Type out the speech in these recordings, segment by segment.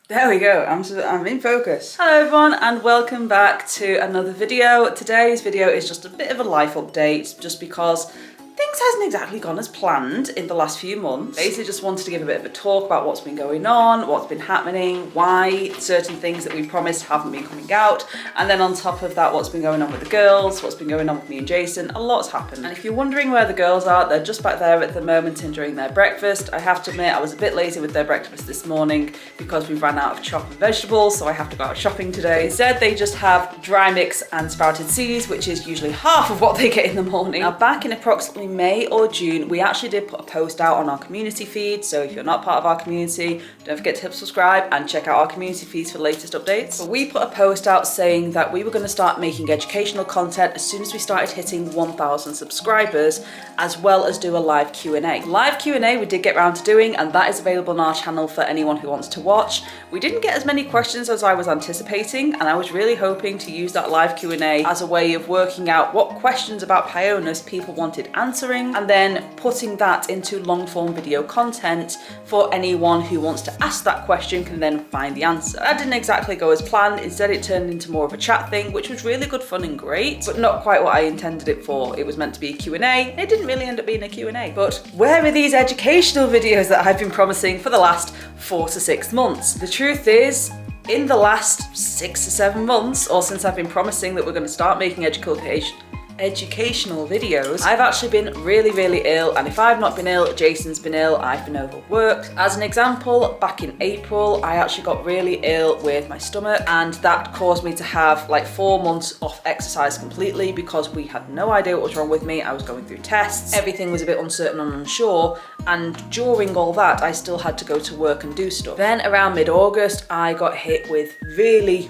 There we go, I'm in focus. Hello everyone and welcome back to another video. Today's video is just a bit of a life update just because things hasn't exactly gone as planned in the last few months. Basically just wanted to give a bit of a talk about what's been going on, what's been happening, why certain things that we promised haven't been coming out, and then on top of that what's been going on with the girls, what's been going on with me and Jason. A lot's happened. And if you're wondering where the girls are, they're just back there at the moment enjoying their breakfast. I have to admit I was a bit lazy with their breakfast this morning because we ran out of chopped vegetables, so I have to go out shopping today. Instead they just have dry mix and sprouted seeds, which is usually half of what they get in the morning. Now back in approximately May or June, we actually did put a post out on our community feed, so if you're not part of our community, don't forget to hit subscribe and check out our community feeds for the latest updates. But we put a post out saying that we were going to start making educational content as soon as we started hitting 1,000 subscribers, as well as do a live Q&A. Live Q&A we did get around to doing, and that is available on our channel for anyone who wants to watch. We didn't get as many questions as I was anticipating, and I was really hoping to use that live Q&A as a way of working out what questions about Pionus people wanted answering, and then putting that into long form video content for anyone who wants to ask that question can then find the answer. That didn't exactly go as planned. Instead it turned into more of a chat thing, which was really good fun and great, but not quite what I intended it for. It was meant to be a Q&A, and it didn't really end up being a Q&A. But where are these educational videos that I've been promising for the last 4 to 6 months? The truth is, in the last 6 to 7 months, or since I've been promising that we're going to start making educational videos, I've actually been really ill, and if I've not been ill, Jason's been ill. I've been overworked. As an example, back in April I actually got really ill with my stomach, and that caused me to have like 4 months off exercise completely because we had no idea what was wrong with me. I was going through tests, everything was a bit uncertain and unsure, and during all that I still had to go to work and do stuff. Then around mid-August I got hit with really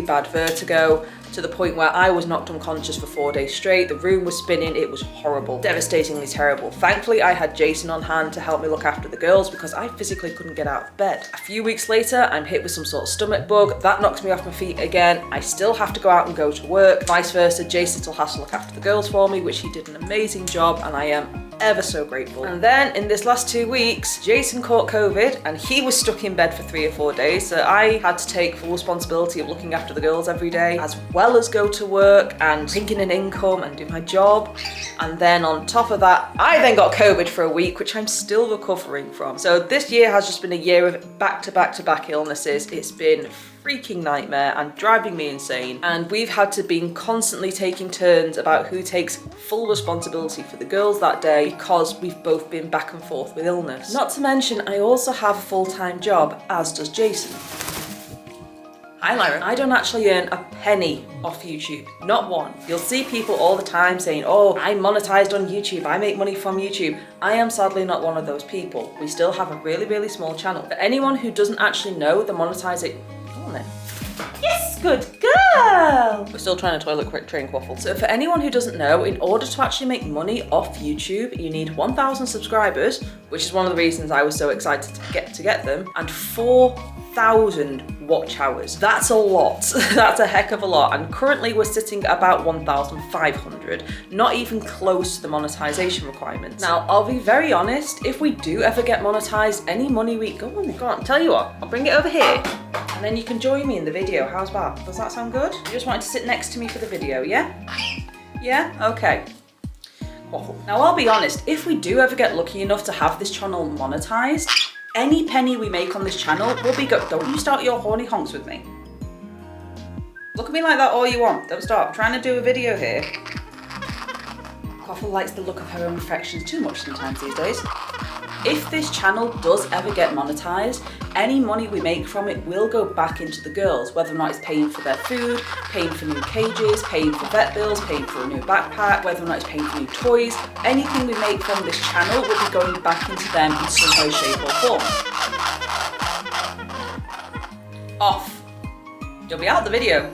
bad vertigo, to the point where I was knocked unconscious for 4 days straight. The room was spinning, it was horrible, devastatingly terrible. Thankfully I had Jason on hand to help me look after the girls because I physically couldn't get out of bed. A few weeks later I'm hit with some sort of stomach bug, that knocks me off my feet again. I still have to go out and go to work, vice versa. Jason still has to look after the girls for me, which he did an amazing job, and I am ever so grateful. And then in this last 2 weeks, Jason caught COVID and he was stuck in bed for 3 or 4 days. So I had to take full responsibility of looking after the girls every day, as well as go to work and bring in an income and do my job. And then on top of that, I then got COVID for a week, which I'm still recovering from. So this year has just been a year of back-to-back illnesses. It's been freaking nightmare and driving me insane, and we've had to be constantly taking turns about who takes full responsibility for the girls that day because we've both been back and forth with illness. Not to mention I also have a full-time job, as does Jason. Hi Lyra. I don't actually earn a penny off YouTube, not one. You'll see people all the time saying, oh, I'm monetized on YouTube, I make money from YouTube. I am sadly not one of those people. We still have a really small channel. For anyone who doesn't actually know, the monetization, yes, good girl! We're still trying to toilet train quaffle. So for anyone who doesn't know, in order to actually make money off YouTube, you need 1,000 subscribers, which is one of the reasons I was so excited to get them, and 4,000 watch hours. That's a lot. That's a heck of a lot. And currently we're sitting at about 1,500, not even close to the monetization requirements. Now, I'll be very honest, if we do ever get monetized, any money we, go on, tell you what, I'll bring it over here, and then you can join me in the video. How's that? Does that sound good? You just wanted to sit next to me for the video, yeah? Yeah? Okay. Now, I'll be honest, if we do ever get lucky enough to have this channel monetized, any penny we make on this channel will be good. Don't you start your horny honks with me. Look at me like that all you want. Don't stop. I'm trying to do a video here. Quaffle likes the look of her own reflections too much sometimes these days. If this channel does ever get monetized, any money we make from it will go back into the girls, whether or not it's paying for their food, paying for new cages, paying for vet bills, paying for a new backpack, whether or not it's paying for new toys. Anything we make from this channel will be going back into them in some way, shape or form. Off. You'll be out of the video.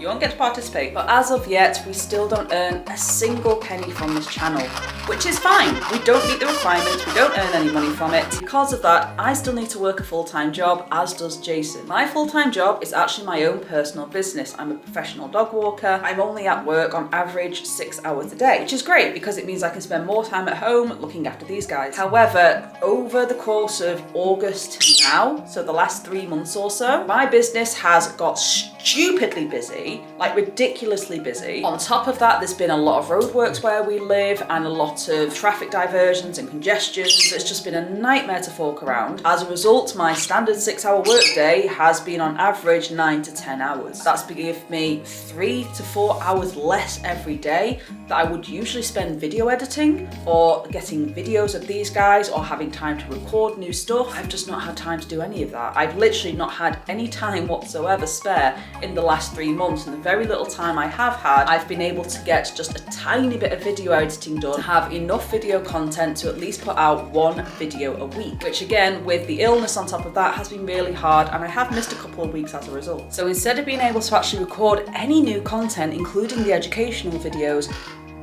you won't get to participate. But as of yet, we still don't earn a single penny from this channel, which is fine. We don't meet the requirements, we don't earn any money from it. Because of that, I still need to work a full-time job, as does Jason. My full-time job is actually my own personal business. I'm a professional dog walker. I'm only at work on average 6 hours a day, which is great because it means I can spend more time at home looking after these guys. However, over the course of August to now, so the last 3 months or so, my business has got stupidly busy, like ridiculously busy. On top of that, there's been a lot of roadworks where we live and a lot of traffic diversions and congestion. So it's just been a nightmare to fork around. As a result, my standard 6-hour workday has been on average 9 to 10 hours. That's given me 3 to 4 hours less every day that I would usually spend video editing or getting videos of these guys or having time to record new stuff. I've just not had time to do any of that. I've literally not had any time whatsoever spare in the last 3 months, and the very little time I have had, I've been able to get just a tiny bit of video editing done to have enough video content to at least put out 1 video a week, which again, with the illness on top of that, has been really hard, and I have missed a couple of weeks as a result. So instead of being able to actually record any new content, including the educational videos,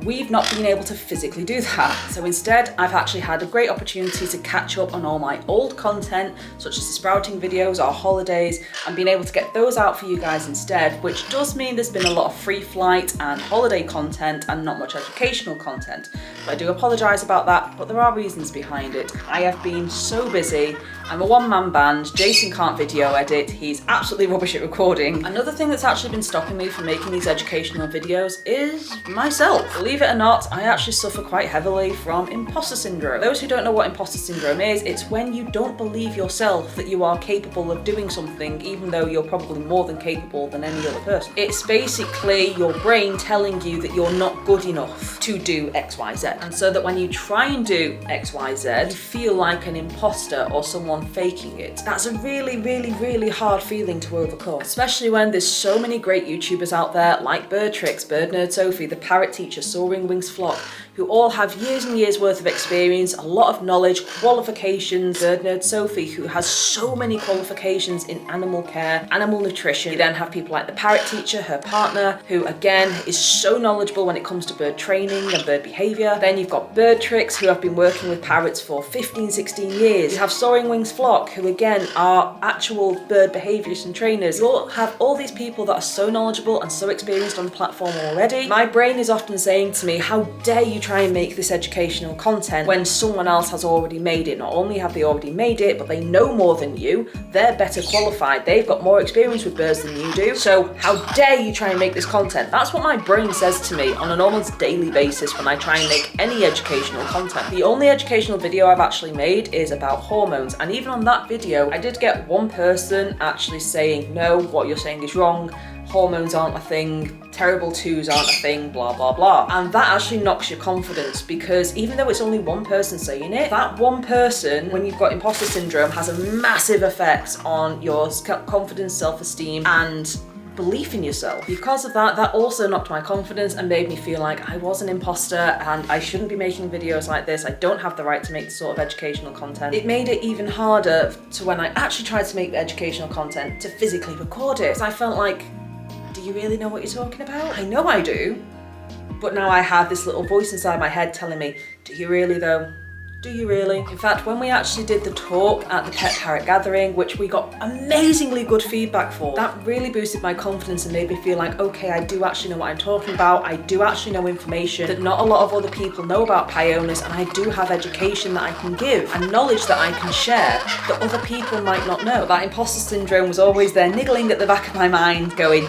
we've not been able to physically do that. So instead, I've actually had a great opportunity to catch up on all my old content, such as the sprouting videos, our holidays, and being able to get those out for you guys instead, which does mean there's been a lot of free flight and holiday content and not much educational content. So I do apologise about that, but there are reasons behind it. I have been so busy. I'm a one-man band, Jason can't video edit, he's absolutely rubbish at recording. Another thing that's actually been stopping me from making these educational videos is myself. Believe it or not, I actually suffer quite heavily from imposter syndrome. For those who don't know what imposter syndrome is, it's when you don't believe yourself that you are capable of doing something, even though you're probably more than capable than any other person. It's basically your brain telling you that you're not good enough to do XYZ. And so that when you try and do XYZ, you feel like an imposter or someone faking it. That's a really, really, really hard feeling to overcome, especially when there's so many great YouTubers out there like Bird Tricks, Bird Nerd Sophie, the Parrot Teacher, Soaring Wings Flock, who all have years and years worth of experience, a lot of knowledge, qualifications. Bird Nerd Sophie, who has so many qualifications in animal care, animal nutrition. You then have people like the Parrot Teacher, her partner, who again is so knowledgeable when it comes to bird training and bird behaviour. Then you've got Bird Tricks, who have been working with parrots for 15, 16 years. You have Soaring Wings Flock, who again are actual bird behaviourists and trainers. You all have all these people that are so knowledgeable and so experienced on the platform already. My brain is often saying to me, how dare you try and make this educational content when someone else has already made it. Not only have they already made it, but they know more than you, they're better qualified, they've got more experience with birds than you do, so how dare you try and make this content? That's what my brain says to me on an almost daily basis when I try and make any educational content. The only educational video I've actually made is about hormones, and even on that video I did get one person actually saying, no, what you're saying is wrong, hormones aren't a thing, terrible twos aren't a thing, blah, blah, blah. And that actually knocks your confidence, because even though it's only one person saying it, that one person, when you've got imposter syndrome, has a massive effect on your confidence, self-esteem, and belief in yourself. Because of that, that also knocked my confidence and made me feel like I was an imposter and I shouldn't be making videos like this. I don't have the right to make this sort of educational content. It made it even harder to, when I actually tried to make educational content, to physically record it. Because I felt like, do you really know what you're talking about? I know I do, but now I have this little voice inside my head telling me, do you really though? Do you really? In fact, when we actually did the talk at the Pet Parrot Gathering, which we got amazingly good feedback for, that really boosted my confidence and made me feel like, okay, I do actually know what I'm talking about. I do actually know information that not a lot of other people know about Pionus, and I do have education that I can give and knowledge that I can share that other people might not know. That imposter syndrome was always there niggling at the back of my mind going,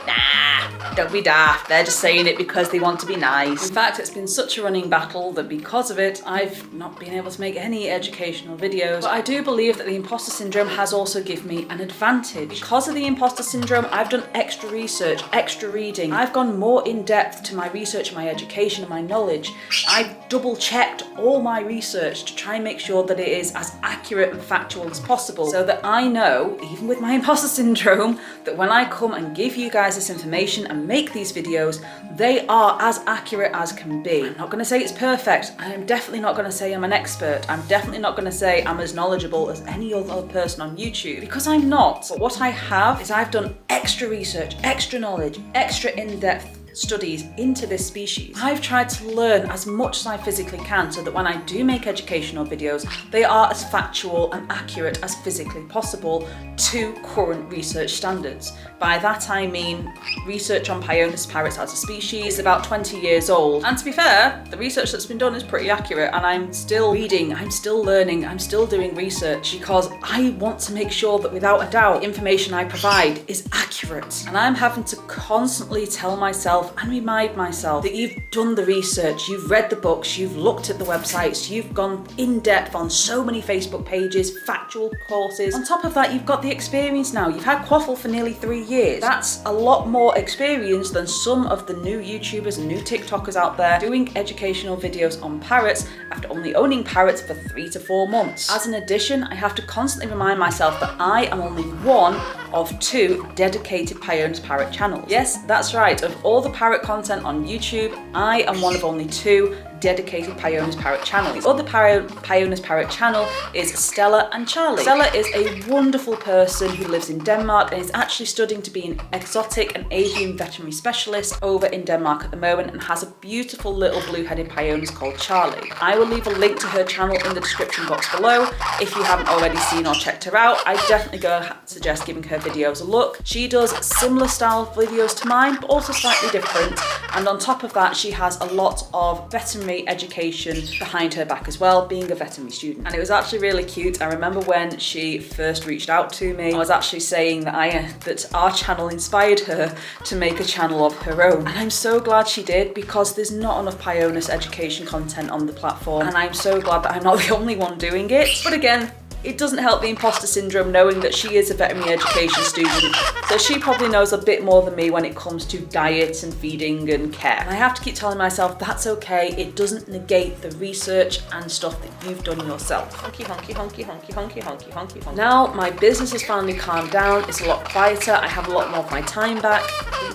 nah, don't be daft, they're just saying it because they want to be nice. In fact, it's been such a running battle that because of it, I've not been able to make any educational videos. But I do believe that the imposter syndrome has also given me an advantage. Because of the imposter syndrome, I've done extra research, extra reading. I've gone more in depth to my research, my education, and my knowledge. I've double checked all my research to try and make sure that it is as accurate and factual as possible, so that I know, even with my imposter syndrome, that when I come and give you guys this information and make these videos, they are as accurate as can be. I'm not going to say it's perfect. I am definitely not going to say I'm an expert. I'm definitely not going to say I'm as knowledgeable as any other person on YouTube, because I'm not. But what I have is I've done extra research, extra knowledge, extra in-depth studies into this species. I've tried to learn as much as I physically can so that when I do make educational videos, they are as factual and accurate as physically possible to current research standards. By that I mean research on Pionus parrots as a species is about 20 years old. And to be fair, the research that's been done is pretty accurate, and I'm still reading, I'm still learning, I'm still doing research because I want to make sure that without a doubt, the information I provide is accurate. And I'm having to constantly tell myself and remind myself that you've done the research, you've read the books, you've looked at the websites, you've gone in depth on so many Facebook pages, factual courses. On top of that, you've got the experience now. You've had Quaffle for nearly 3 years. That's a lot more experience than some of the new YouTubers and new TikTokers out there doing educational videos on parrots after only owning parrots for 3 to 4 months. As an addition, I have to constantly remind myself that I am only one of 2 dedicated Pionus Parrot channels. Yes, that's right. Of all the parrot content on YouTube, I am one of only 2 dedicated Pionus Parrot channels. The other Pionus Parrot channel is Stella and Charlie. Stella is a wonderful person who lives in Denmark and is actually studying to be an exotic and avian veterinary specialist over in Denmark at the moment, and has a beautiful little blue-headed Pionus called Charlie. I will leave a link to her channel in the description box below. If you haven't already seen or checked her out, I definitely suggest giving her videos a look. She does similar style videos to mine, but also slightly different. And on top of that, she has a lot of veterinary education behind her back as well, being a veterinary student. And it was actually really cute. I remember when she first reached out to me, I was actually saying that our channel inspired her to make a channel of her own. And I'm so glad she did, because there's not enough Pionus education content on the platform. And I'm so glad that I'm not the only one doing it. But again, it doesn't help the imposter syndrome knowing that she is a veterinary education student, so she probably knows a bit more than me when it comes to diet and feeding and care. And I have to keep telling myself that's okay, it doesn't negate the research and stuff that you've done yourself. Honky, honky, honky, honky, honky, honky, honky, honky. Now my business has finally calmed down, it's a lot quieter, I have a lot more of my time back.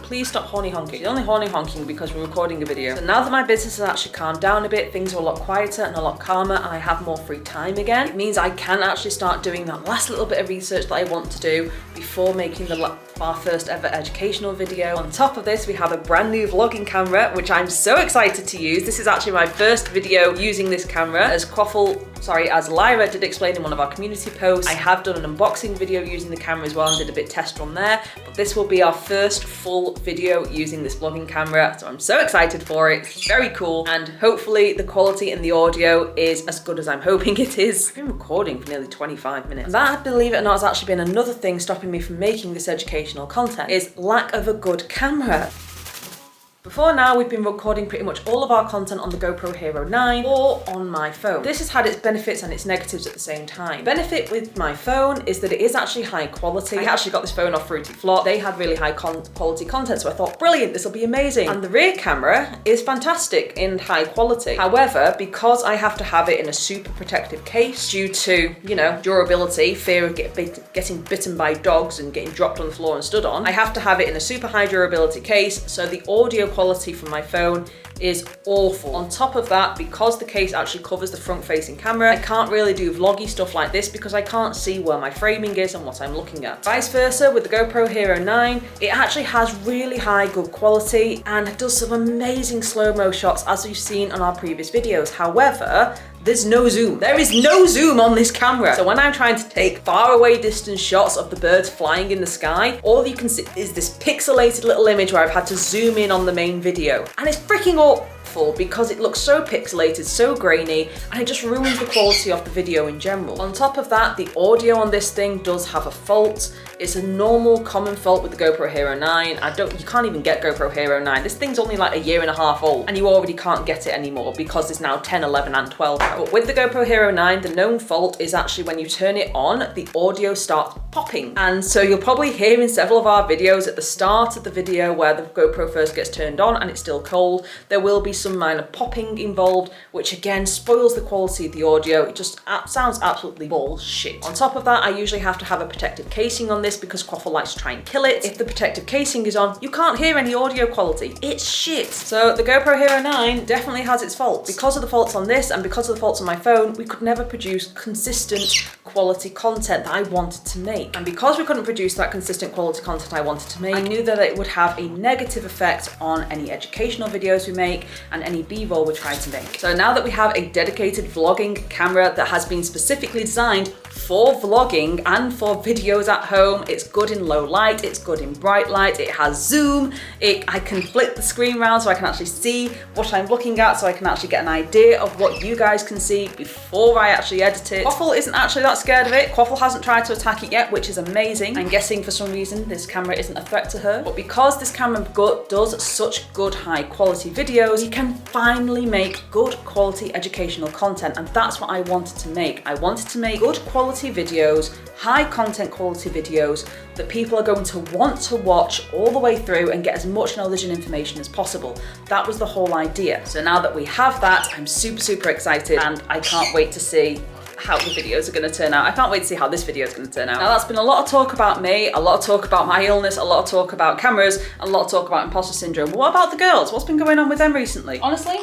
Please stop horny honking. You're only horny honking because we're recording a video. So now that my business has actually calmed down a bit, things are a lot quieter and a lot calmer, and I have more free time again. It means I can actually start doing that last little bit of research that I want to do before making our first ever educational video. On top of this, we have a brand new vlogging camera, which I'm so excited to use. This is actually my first video using this camera. As Lyra did explain in one of our community posts, I have done an unboxing video using the camera as well and did a bit test run there, but this will be our first full video using this vlogging camera, so I'm so excited for it. It's very cool, and hopefully the quality in the audio is as good as I'm hoping it is. I've been recording for nearly 25 minutes. And that, believe it or not, has actually been another thing stopping me from making this educational content, is lack of a good camera. Before now, we've been recording pretty much all of our content on the GoPro Hero 9 or on my phone. This has had its benefits and its negatives at the same time. The benefit with my phone is that it is actually high quality. I actually got this phone off Fruity Flop. They had really high quality content, so I thought, brilliant, this will be amazing. And the rear camera is fantastic in high quality. However, because I have to have it in a super protective case due to, durability, fear of getting bitten by dogs and getting dropped on the floor and stood on, I have to have it in a super high durability case, so the audio quality from my phone is awful. On top of that, because the case actually covers the front facing camera, I can't really do vloggy stuff like this because I can't see where my framing is and what I'm looking at. Vice versa with the GoPro Hero 9, it actually has really high good quality and does some amazing slow-mo shots as we've seen on our previous videos. However, there's no zoom. There is no zoom on this camera. So when I'm trying to take far away distance shots of the birds flying in the sky, all you can see is this pixelated little image where I've had to zoom in on the main video. And it's freaking awful because it looks so pixelated, so grainy, and it just ruins the quality of the video in general. On top of that, the audio on this thing does have a fault. It's a normal, common fault with the GoPro Hero 9. You can't even get GoPro Hero 9. This thing's only like a year and a half old, and you already can't get it anymore because it's now 10, 11, and 12 out. But with the GoPro Hero 9, the known fault is actually when you turn it on, the audio starts popping. And so you'll probably hear in several of our videos at the start of the video where the GoPro first gets turned on and it's still cold, there will be some minor popping involved, which again spoils the quality of the audio. It just sounds absolutely bullshit. On top of that, I usually have to have a protective casing on this because Quaffle likes to try and kill it. If the protective casing is on, you can't hear any audio quality. It's shit. So the GoPro Hero 9 definitely has its faults. Because of the faults on this and because of the faults on my phone, we could never produce consistent quality content that I wanted to make. And because we couldn't produce that consistent quality content I wanted to make, I knew that it would have a negative effect on any educational videos we make and any B-roll we try to make. So now that we have a dedicated vlogging camera that has been specifically designed for vlogging and for videos at home, it's good in low light, it's good in bright light, it has zoom, I can flip the screen around so I can actually see what I'm looking at, so I can actually get an idea of what you guys can see before I actually edit it. Quaffle isn't actually that scared of it. Quaffle hasn't tried to attack it yet, which is amazing. I'm guessing for some reason this camera isn't a threat to her. But because this camera does such good high quality videos, you can finally make good quality educational content, and that's what I wanted to make. I wanted to make good quality videos, high content quality videos that people are going to want to watch all the way through and get as much knowledge and information as possible. That was the whole idea. So now that we have that, I'm super excited, and I can't wait to see how the videos are going to turn out. I can't wait to see how this video is going to turn out. Now that's been a lot of talk about me, a lot of talk about my illness, a lot of talk about cameras, a lot of talk about imposter syndrome. But what about the girls? What's been going on with them recently? Honestly,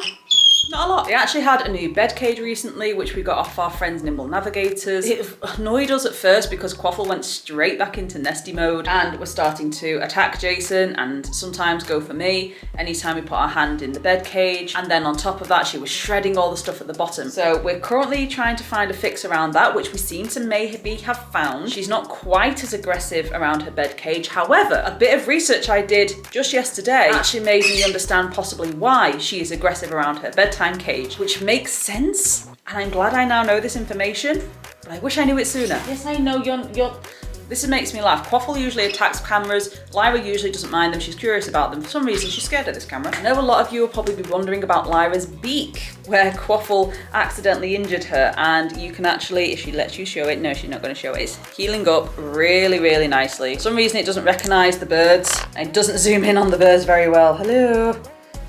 not a lot. They actually had a new bed cage recently, which we got off our friends Nimble Navigators. It annoyed us at first because Quaffle went straight back into nesty mode and was starting to attack Jason and sometimes go for me anytime we put our hand in the bed cage. And then on top of that, she was shredding all the stuff at the bottom. So we're currently trying to find a fix around that, which we seem to maybe have found. She's not quite as aggressive around her bed cage. However, a bit of research I did just yesterday actually made me understand possibly why she is aggressive around her bedtime cage, which makes sense. And I'm glad I now know this information, but I wish I knew it sooner. Yes, I know this makes me laugh. Quaffle usually attacks cameras. Lyra usually doesn't mind them. She's curious about them. For some reason, she's scared of this camera. I know a lot of you will probably be wondering about Lyra's beak, where Quaffle accidentally injured her. And you can actually, if she lets you show it, no, she's not going to show it. It's healing up really nicely. For some reason, it doesn't recognize the birds. It doesn't zoom in on the birds very well. Hello.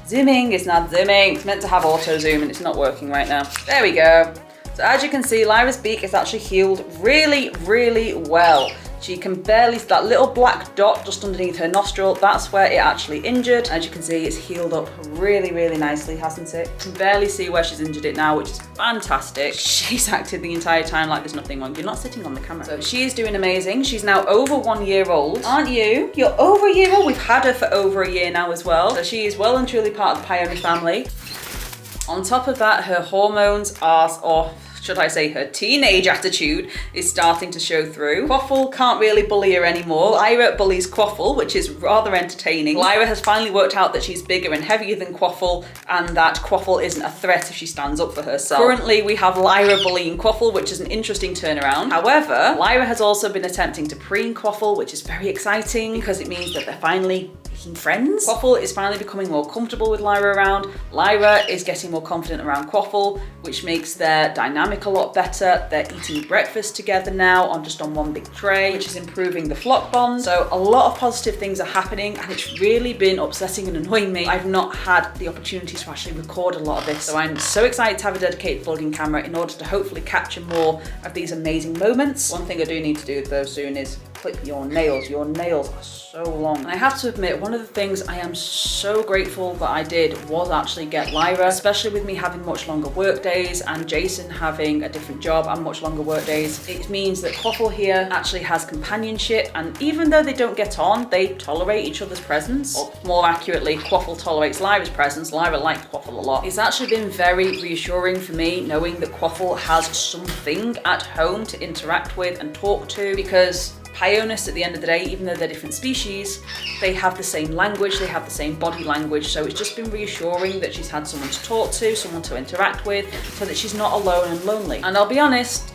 Zooming, it's not zooming. It's meant to have auto zoom and it's not working right now. There we go. So as you can see, Lyra's beak is actually healed really well. She can barely, that little black dot just underneath her nostril, that's where it actually injured. As you can see, it's healed up really nicely, hasn't it? You can barely see where she's injured it now, which is fantastic. She's acted the entire time like there's nothing wrong. You're not sitting on the camera. So she is doing amazing. She's now over 1 year old. Aren't you? You're over a year old. We've had her for over a year now as well. So she is well and truly part of the Pionus family. On top of that, her hormones are, or should I say her teenage attitude, is starting to show through. Quaffle can't really bully her anymore. Lyra bullies Quaffle, which is rather entertaining. Lyra has finally worked out that she's bigger and heavier than Quaffle and that Quaffle isn't a threat if she stands up for herself. Currently, we have Lyra bullying Quaffle, which is an interesting turnaround. However, Lyra has also been attempting to preen Quaffle, which is very exciting because it means that they're finally making friends. Quaffle is finally becoming more comfortable with Lyra around. Lyra is getting more confident around Quaffle, which makes their dynamic a lot better. They're eating breakfast together now on one big tray, which is improving the flock bond. So a lot of positive things are happening and it's really been upsetting and annoying me. I've not had the opportunity to actually record a lot of this. So I'm so excited to have a dedicated vlogging camera in order to hopefully capture more of these amazing moments. One thing I do need to do though soon is clip your nails. Your nails are so long. And I have to admit, one of the things I am so grateful that I did was actually get Lyra, especially with me having much longer work days and Jason having a different job and much longer work days. It means that Quaffle here actually has companionship, and even though they don't get on, they tolerate each other's presence. Or more accurately, Quaffle tolerates Lyra's presence. Lyra likes Quaffle a lot. It's actually been very reassuring for me knowing that Quaffle has something at home to interact with and talk to, because Pionus, at the end of the day, even though they're different species, they have the same language, they have the same body language. So it's just been reassuring that she's had someone to talk to, someone to interact with, so that she's not alone and lonely. And I'll be honest,